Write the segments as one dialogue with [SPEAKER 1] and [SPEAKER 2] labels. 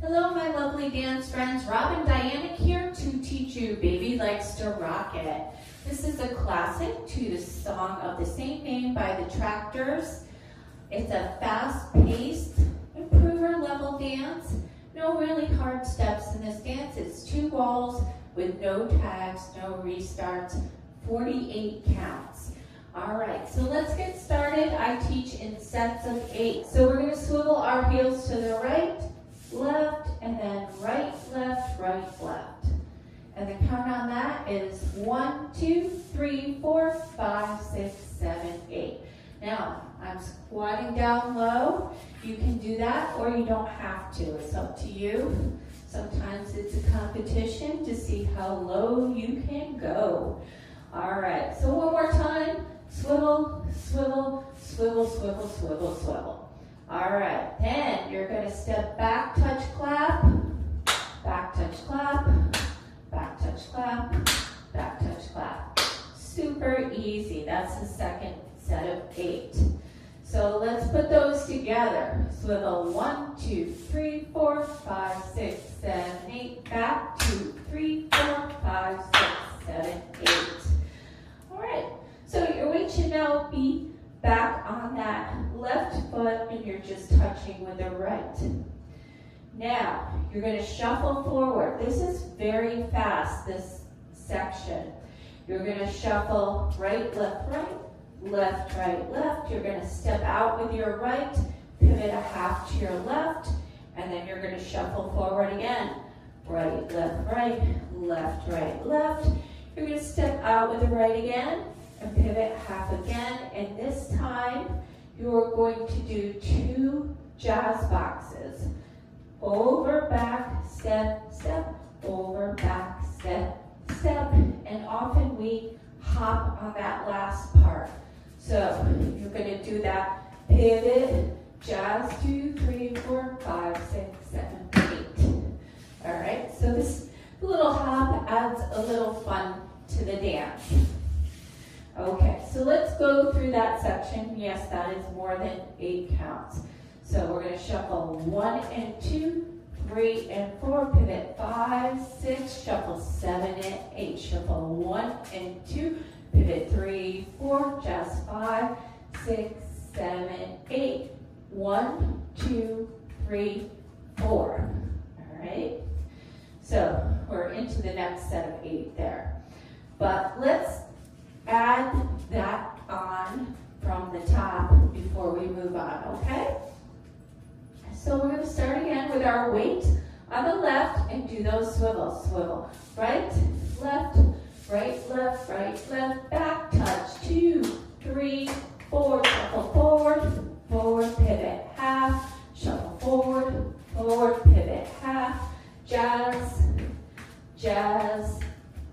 [SPEAKER 1] Hello, my lovely dance friends. Rob and Dyanick here to teach you Baby Likes to Rock It. This is a classic to the song of the same name by the Tractors. It's a fast-paced, improver level dance. No really hard steps in this dance. It's 2 walls with no tags, no restarts, 48 counts. All right, so let's get started. I teach in sets of 8. So we're going to swivel our heels to the right, left, and then right, left, left. And the count on that is 1, 2, 3, 4, 5, 6, 7, 8. Now, I'm squatting down low. You can do that or you don't have to. It's up to you. Sometimes it's a competition to see how low you can go. All right, so one more time. Swivel, swivel, swivel, swivel, swivel, swivel. All right, then you're going to step back, touch, clap, back, touch, clap, back, touch, clap, back, touch, clap. Super easy. That's the second set of 8. So let's put those together. Swivel 1, 2, 3, 4, 5, 6, 7, 8. Back 2, 3, 4, 5, 6, 7, 8. All right. So your weight should now be back on that left foot and you're just touching with the right. Now, you're going to shuffle forward. This is very fast, this section. You're going to shuffle right, left, right, left. You're going to step out with your right, pivot a half to your left, and then you're going to shuffle forward again. Right, left, left. You're going to step out with the right again, and pivot half again, and this time you're going to do 2 jazz boxes. Over, back, step, step, over, back, step, step, and often we hop on that last part. So you're going to do that pivot, jazz, 2, 3, 4, 5, 6, 7, 8. All right, so this little hop adds a little fun to the dance. Okay, so let's go through that section. Yes, that is more than 8 counts. So we're going to shuffle 1 and 2, 3 and 4, pivot 5, 6, shuffle 7 and 8, shuffle 1 and 2, pivot 3, 4, jazz 5, 6, 7, 8, 1, 2, 3, 4. All right, so we're into the next set of 8 there. But let's add that on from the top before we move on, okay? So we're going to start again with our weight on the left and do those swivels. Swivel, right, left, back, touch, 2, 3, 4, shuffle forward, pivot half, shuffle forward, pivot half, jazz,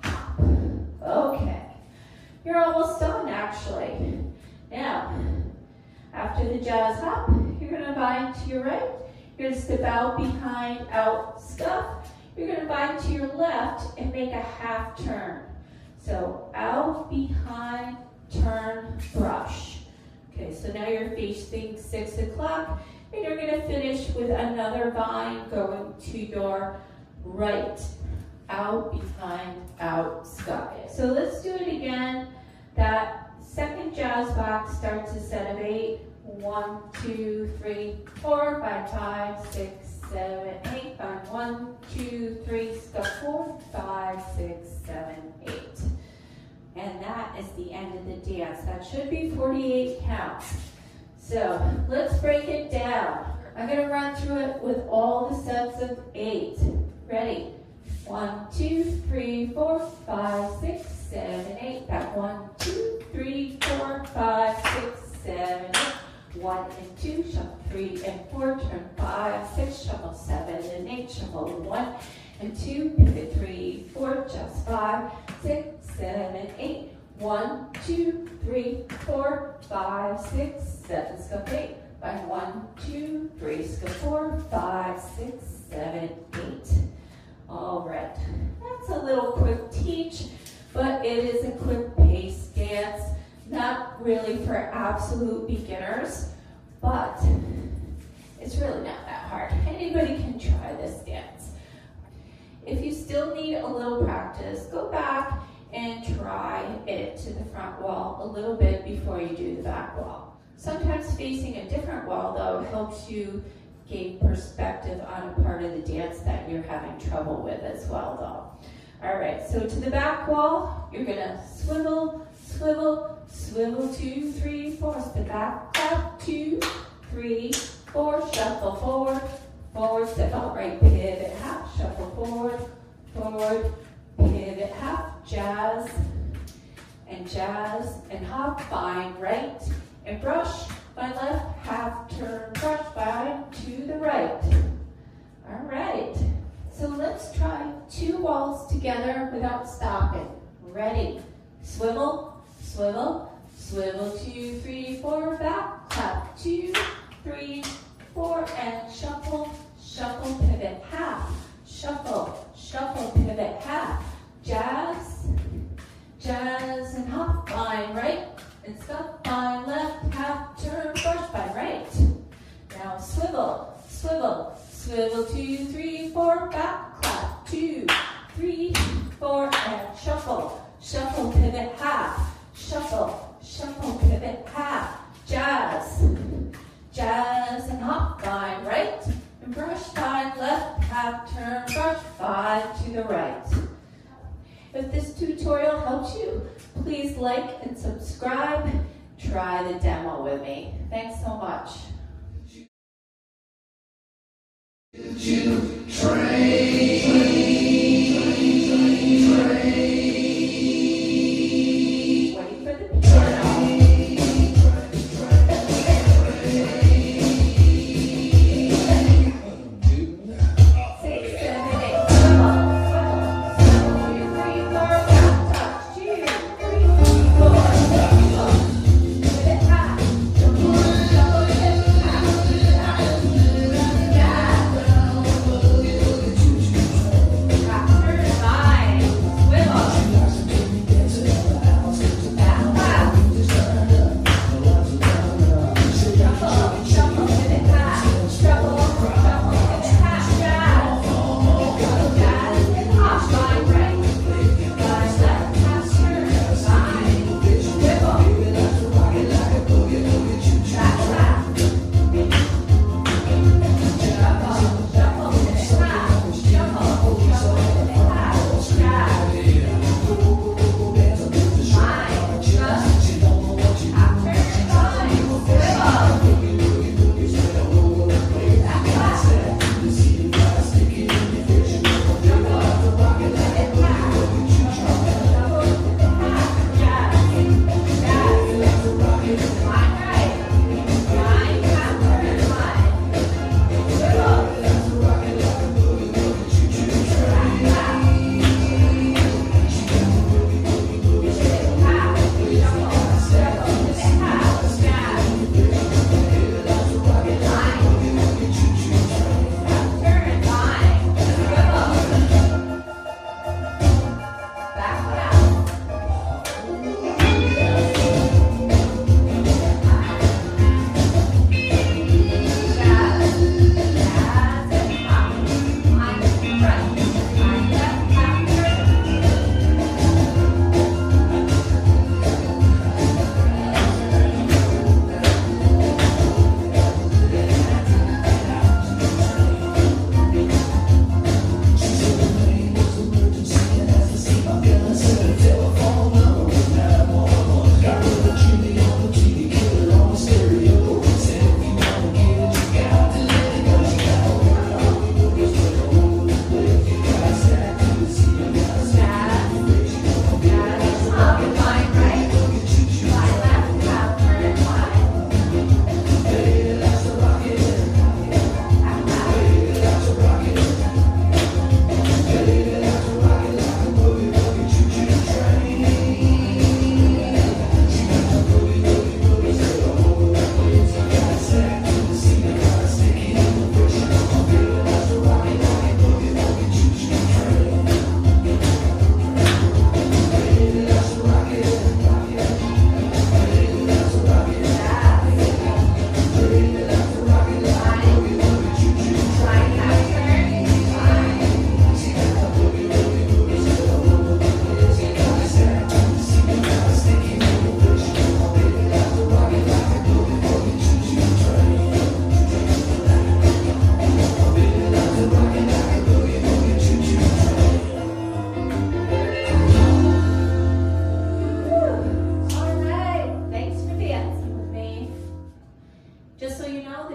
[SPEAKER 1] hop. Okay. You're almost done, actually. Now, after the jazz hop, you're going to bind to your right. You're going to step out, behind, out, scuff. You're going to bind to your left and make a half turn. So out, behind, turn, brush. Okay, so now you're facing 6 o'clock, and you're going to finish with another bind going to your right. Out, behind, out, scuff. So let's do it again. That second jazz box starts a set of 8. 1, 2, 3, 4, 5, 6, 7, 8. Bind 1, 2, 3, scuff 4, 5, 6, 7, 8. And that is the end of the dance. That should be 48 counts. So let's break it down. I'm going to run through it with all the sets of 8. Ready? 1, 2, 3, 4, 5, 6, 7, 8. Back 1, 2, 3, 4, 5, 6, 7, 8. 1 and 2, shuffle 3 and 4, turn 5, 6, shuffle 7 and 8, shuffle 1 and 2, pivot 3, 4, just 5, 6, 7, 8. 1, 2, 3, 4, 5, 6, 7, scuff 8. Bind 1, 2, 3, scuff 4, 5, 6, 7, 8. All right, that's a little quick teach, but it is a quick pace dance. Not really for absolute beginners, but it's really not that hard. Anybody can try this dance. If you still need a little practice, go back and try it to the front wall a little bit before you do the back wall. Sometimes facing a different wall, though, helps you gain perspective on a part of the dance that you're having trouble with as well, though. All right, so to the back wall, you're gonna swivel, swivel, swivel, 2, 3, 4, step back, clap, 2, 3, 4, shuffle forward, forward, step out right, pivot, half, shuffle forward, forward, pivot, half, jazz, and hop, find right, and brush, by left, half, turn, brush, by to the right. All right, so let's try 2 walls together without stopping. Ready, swivel, swivel, swivel, 2, 3, 4, back, clap, 2, 3, 4, and shuffle, shuffle, pivot, half, shuffle, shuffle, pivot, half, jazz, jazz, and hop, find right, and stop, find left, half, turn, brush, by right. Now swivel, swivel, swivel, 2, 3, 4, back, clap, 2, 3, 4, and shuffle, shuffle, pivot, half, shuffle, shuffle, pivot, half, jazz, jazz, and hop, find right, and brush, find left, half, turn, brush, find to the right. If this tutorial helps you, please like and subscribe. Try the demo with me. Thanks so much. Waiting for the piano. 6, 7, 8, come on. 2, 3, 4, back, touch. 2, 3, 4, with it half. Shuffle, shuffle, half, half, jazz.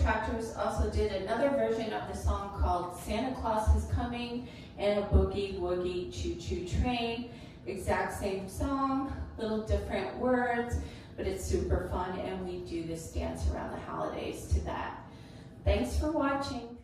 [SPEAKER 1] Tractors also did another version of the song called Santa Claus is Coming and a Boogie Woogie Choo Choo Train. Exact same song, little different words, but it's super fun, and we do this dance around the holidays to that. Thanks for watching.